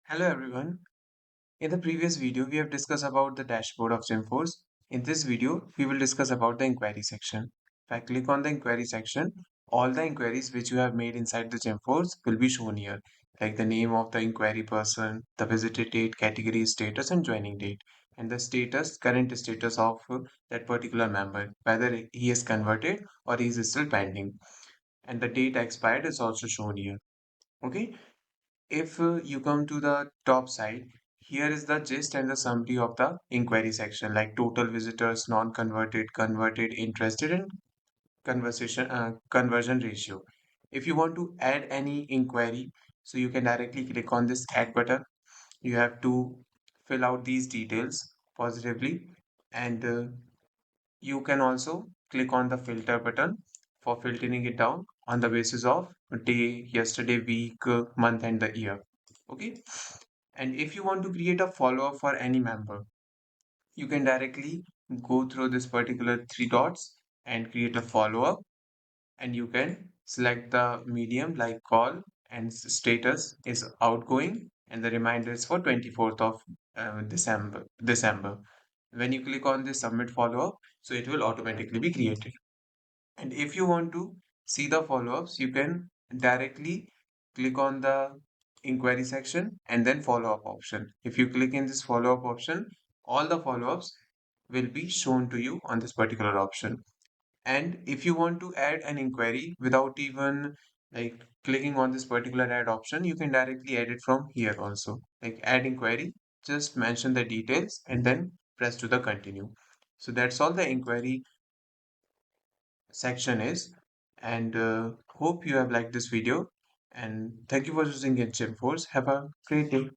Hello everyone. In the previous video, we have discussed about the dashboard of GymForce. In this video, we will discuss about the inquiry section. If I click on the inquiry section, all the inquiries which you have made inside the GymForce will be shown here, like the name of the inquiry person, the visited date, category status, and joining date, and the status, current status of that particular member, whether he is converted or he is still pending. And the date expired is also shown here. Okay. If you come to the top side, here is the gist and the summary of the inquiry section, like total visitors, non-converted, converted, interested, and conversion ratio. If you want to add any inquiry, so you can directly click on this add button. You have to fill out these details positively, and you can also click on the filter button for filtering it down on the basis of day, yesterday, week, month, and the year. Okay. And if you want to create a follow-up for any member, you can directly go through this particular three dots and create a follow-up. And you can select the medium like call and status is outgoing and the reminder is for 24th of December. When you click on this submit follow-up, so it will automatically be created. And if you want to see the follow-ups, you can directly click on the inquiry section and then follow-up option. If you click in this follow-up option, all the follow-ups will be shown to you on this particular option. And if you want to add an inquiry without even like clicking on this particular add option, you can directly add it from here also. Like add inquiry, just mention the details and then press to the continue. So that's all the inquiry section is. And hope you have liked this video. And thank you for using GymForce. Have a great day.